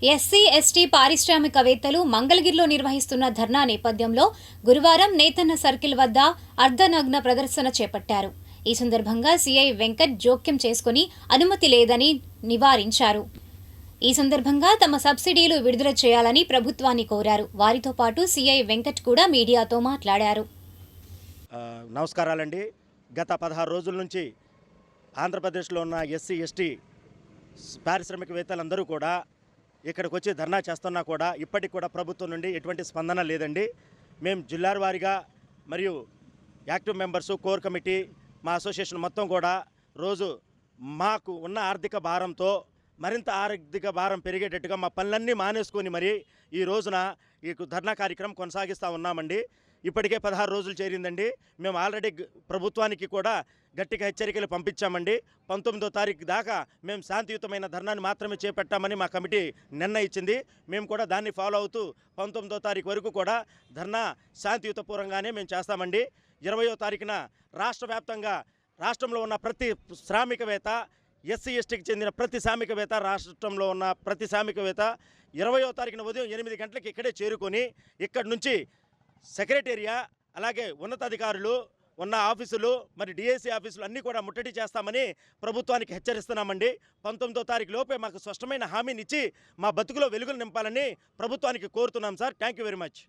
SC ST పారిశ్రామికవేత్తలు మంగళగిరిలో నిర్వహిస్తున్న ధర్నా నేపథ్యంలో గురువారం నేతన్న సర్కిల్ వద్ద అర్ధనగ్న ప్రదర్శన చేపట్టారు. ఈ సందర్భంగా సీఐ వెంకట్ జోక్యం చేసుకుని అనుమతి లేదని నివారించారు. ఈ సందర్భంగా తమ సబ్సిడీలు విడుదల చేయాలని ప్రభుత్వాన్ని కోరారు. వారితో పాటు సీఐ వెంకట్ కూడా మీడియాతో మాట్లాడారు. నమస్కారాలండి. గత 16 రోజుల నుంచి ఆంధ్రప్రదేశ్లో ఉన్న ఎస్సీ ఎస్టీ పారిశ్రామికవేత్తలందరూ కూడా ఇక్కడికి వచ్చి ధర్నా చేస్తున్నా కూడా ఇప్పటికి కూడా ప్రభుత్వం నుండి ఎటువంటి స్పందన లేదండి. మేము జిల్లాల వారీగా మరియు యాక్టివ్ మెంబర్సు, కోర్ కమిటీ, మా అసోసియేషన్ మొత్తం కూడా రోజు మాకు ఉన్న ఆర్థిక భారంతో మరింత ఆర్థిక భారం పెరిగేటట్టుగా మా పనులన్నీ మానేసుకొని మరి ఈ రోజున ఈ ధర్నా కార్యక్రమం కొనసాగిస్తూ ఉన్నామండి. ఇప్పటికే 16 రోజులు చేరిందండి. మేము ఆల్రెడీ ప్రభుత్వానికి కూడా గట్టిగా హెచ్చరికలు పంపించామండి. 19వ తారీఖు దాకా మేము శాంతియుతమైన ధర్నాన్ని మాత్రమే చేపట్టామని మా కమిటీ నిర్ణయించింది. మేము కూడా దాన్ని ఫాలో అవుతూ 19వ తారీఖు వరకు కూడా ధర్నా శాంతియుతపూర్వంగానే మేము చేస్తామండి. 20వ తారీఖున రాష్ట్ర వ్యాప్తంగా రాష్ట్రంలో ఉన్న ప్రతి శ్రామికవేత్త, ఎస్సీ ఎస్టీకి చెందిన ప్రతి శ్రామికవేత్త, రాష్ట్రంలో ఉన్న ప్రతి శ్రామికవేత్త 20వ తారీఖున ఉదయం 8 గంటలకు ఇక్కడే చేరుకొని ఇక్కడి నుంచి సెక్రటేరియా, అలాగే ఉన్నతాధికారులు ఉన్న ఆఫీసులు, మరి డిఎస్సీ ఆఫీసులు అన్నీ కూడా ముట్టడి చేస్తామని ప్రభుత్వానికి హెచ్చరిస్తున్నామండి. 19వ తారీఖు లోపే మాకు స్పష్టమైన హామీని ఇచ్చి మా బతుకులో వెలుగులు నింపాలని ప్రభుత్వానికి కోరుతున్నాం sir. Thank you very much.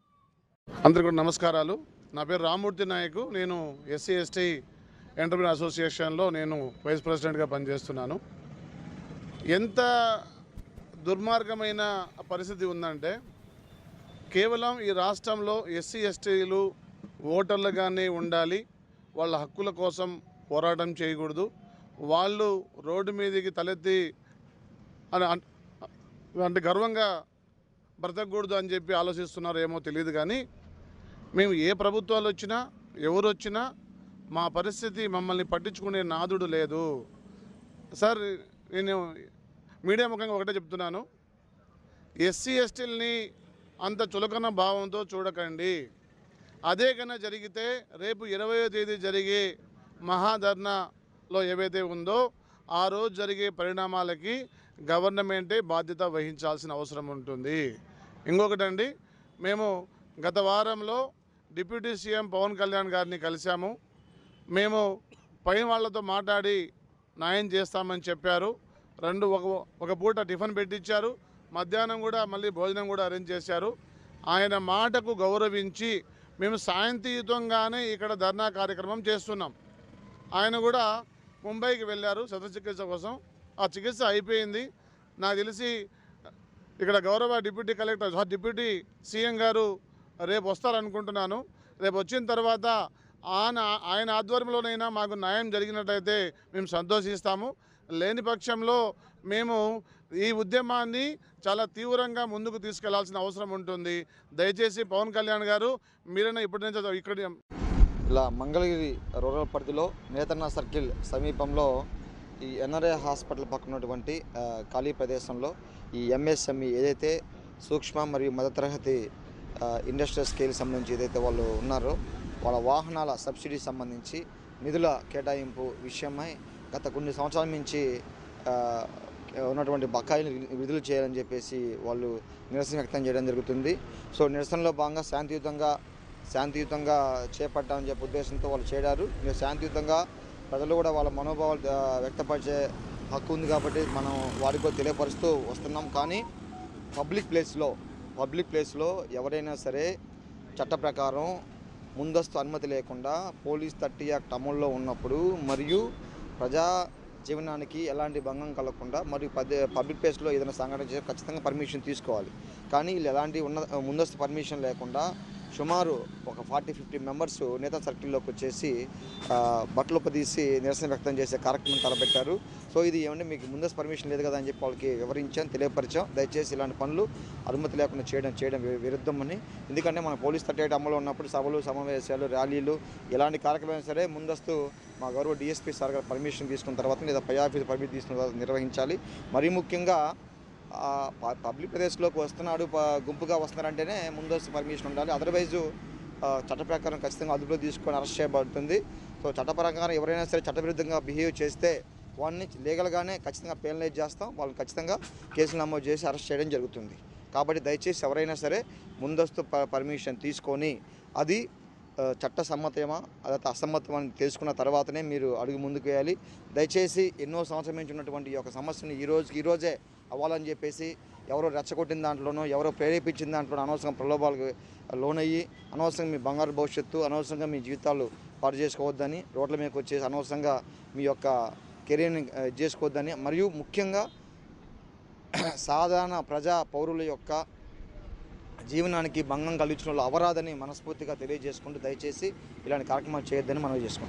అందరికీ కూడా నమస్కారాలు. నా పేరు రామ్మూర్తి నాయకు. నేను ఎస్సీ ఎస్టీ ఎంటర్ప్రైనర్ అసోసియేషన్లో నేను వైస్ ప్రెసిడెంట్గా పనిచేస్తున్నాను. ఎంత దుర్మార్గమైన పరిస్థితి ఉందంటే, కేవలం ఈ రాష్ట్రంలో ఎస్సీ ఎస్టీలు ఓటర్లుగానే ఉండాలి, వాళ్ళ హక్కుల కోసం పోరాటం చేయకూడదు, వాళ్ళు రోడ్డు మీదకి తలెత్తి అంటే గర్వంగా బ్రతకూడదు అని చెప్పి ఆలోచిస్తున్నారో ఏమో తెలియదు. కానీ మేము ఏ ప్రభుత్వాలు వచ్చినా, ఎవరు వచ్చినా మా పరిస్థితి మమ్మల్ని పట్టించుకునే నాదుడు లేదు. సార్, నేను మీడియా ముఖంగా ఒకటే చెప్తున్నాను, ఎస్సీ ఎస్టీలని అంత చులకన భావంతో చూడకండి. అదే కన్నా జరిగితే రేపు 20వ తేదీ జరిగే మహాధర్నాలో ఏవైతే ఉందో ఆ రోజు జరిగే పరిణామాలకి గవర్నమెంటే బాధ్యత వహించాల్సిన అవసరం ఉంటుంది. ఇంకొకటండి, మేము గత వారంలో డిప్యూటీ సీఎం పవన్ కళ్యాణ్ గారిని కలిశాము. మేము పైన వాళ్ళతో మాట్లాడి న్యాయం చేస్తామని చెప్పారు. ఒక పూట టిఫిన్ పెట్టించారు, మధ్యాహ్నం కూడా మళ్ళీ భోజనం కూడా అరేంజ్ చేశారు. ఆయన మాటకు గౌరవించి మేము శాంతియుతంగానే ఇక్కడ ధర్నా కార్యక్రమం చేస్తున్నాం. ఆయన కూడా ముంబైకి వెళ్ళారు శస్త్రచికిత్స కోసం. ఆ చికిత్స అయిపోయింది. నాకు తెలిసి ఇక్కడ గౌరవ డిప్యూటీ సీఎం గారు రేపు వస్తారనుకుంటున్నాను. రేపు వచ్చిన తర్వాత ఆయన ఆధ్వర్యంలోనైనా మాకు న్యాయం జరిగినట్టయితే మేము సంతోషిస్తాము. లేని పక్షంలో మేము ఈ ఉద్యమాన్ని చాలా తీవ్రంగా ముందుకు తీసుకెళ్లాల్సిన అవసరం ఉంటుంది. దయచేసి పవన్ కళ్యాణ్ గారు మీరైనా ఇప్పటి నుంచి ఇక్కడ ఇలా మంగళగిరి రూరల్ పరిధిలో నేతన్న సర్కిల్ సమీపంలో ఈ ఎన్ఆర్ఐ హాస్పిటల్ పక్కన ఉన్నటువంటి ఖాళీ ప్రదేశంలో ఈ ఎంఎస్ఎంఈ ఏదైతే సూక్ష్మ మరియు మధ్యతరగతి ఇండస్ట్రియల్ స్కేల్ సంబంధించి ఏదైతే వాళ్ళు ఉన్నారో వాళ్ళ వాహనాల సబ్సిడీ సంబంధించి నిధుల కేటాయింపు విషయమై గత కొన్ని సంవత్సరాల నుంచి ఉన్నటువంటి బకాయిలు విడుదల చేయాలని చెప్పేసి వాళ్ళు నిరసన వ్యక్తం చేయడం జరుగుతుంది. సో నిరసనలో భాగంగా శాంతియుతంగా చేపట్టామని చెప్పే ఉద్దేశంతో వాళ్ళు చేరారు. శాంతియుతంగా ప్రజలు కూడా వాళ్ళ మనోభావాలు వ్యక్తపరిచే హక్కు ఉంది కాబట్టి మనం వారికి కూడా తెలియపరుస్తూ వస్తున్నాం. కానీ పబ్లిక్ ప్లేస్లో ఎవరైనా సరే చట్ట ప్రకారం ముందస్తు అనుమతి లేకుండా పోలీస్ 30 యాక్ట్ అమల్లో ఉన్నప్పుడు మరియు ప్రజా జీవనానికి ఎలాంటి భంగం కలగకుండా మరియు పబ్లిక్ ప్లేస్లో ఏదైనా సంఘటన చేసి ఖచ్చితంగా పర్మిషన్ తీసుకోవాలి. కానీ వీళ్ళు ఎలాంటి ముందస్తు పర్మిషన్ లేకుండా సుమారు ఒక 40-50 మెంబర్స్ నేత సర్కిల్లోకి వచ్చేసి బట్టలు తీసి నిరసన వ్యక్తం చేసే కార్యక్రమం తలపెట్టారు. సో ఇది ఏమంటే మీకు ముందస్తు పర్మిషన్ లేదు కదా అని చెప్పి వాళ్ళకి తెలియపరిచాం. దయచేసి ఇలాంటి పనులు అనుమతి లేకుండా చేయడం విరుద్ధమని. ఎందుకంటే మన పోలీస్ 38 అమలు ఉన్నప్పుడు సభలు, సమావేశాలు, ర్యాలీలు ఎలాంటి కార్యక్రమం సరే ముందస్తు మా గౌరవ డిఎస్పీ సార్ గారు పర్మిషన్ తీసుకున్న తర్వాత లేదా పై ఆఫీస్ పర్మిషన్ తీసుకున్న తర్వాత నిర్వహించాలి. మరీ ముఖ్యంగా పబ్లిక్ ప్రదేశ్లోకి వస్తున్నాడు, గుంపుగా వస్తున్నారంటేనే ముందస్తు పర్మిషన్ ఉండాలి. అదర్వైజు చట్ట ప్రకారం ఖచ్చితంగా అదుపులో తీసుకొని అరెస్ట్ చేయబడుతుంది. సో చట్ట ప్రకారం ఎవరైనా సరే చట్టవిరుద్ధంగా బిహేవ్ చేస్తే వాళ్ళని లీగల్గానే ఖచ్చితంగా పెనలైజ్ చేస్తాం. వాళ్ళని ఖచ్చితంగా కేసులు నమోదు చేసి అరెస్ట్ చేయడం జరుగుతుంది. కాబట్టి దయచేసి ఎవరైనా సరే ముందస్తు పర్మిషన్ తీసుకొని అది చట్టసమ్మతమా అదైతే అసమ్మతమని తెలుసుకున్న తర్వాతనే మీరు అడుగు ముందుకు వేయాలి. దయచేసి ఎన్నో సంవత్సరం నుంచి ఉన్నటువంటి ఈ యొక్క సమస్యని ఈరోజే అవ్వాలని చెప్పేసి ఎవరో రెచ్చగొట్టిన దాంట్లోనో ఎవరో ప్రేరేపించిన దాంట్లోనో అనవసరంగా ప్రలోభాలకు లోనయ్యి అనవసరంగా మీ బంగారు భవిష్యత్తు అనవసరంగా మీ జీవితాలు పాడు చేసుకోవద్దని, రోడ్ల మీదకి వచ్చేసి అనవసరంగా మీ యొక్క కెరీర్ని చేసుకోవద్దని, మరియు ముఖ్యంగా సాధారణ ప్రజా పౌరుల యొక్క జీవనానికి భంగం కలిగించిన వాళ్ళు అవరాదని మనస్ఫూర్తిగా తెలియజేసుకుంటూ దయచేసి ఇలాంటి కార్యక్రమాలు చేయొద్దని మనం చేసుకుంటాం.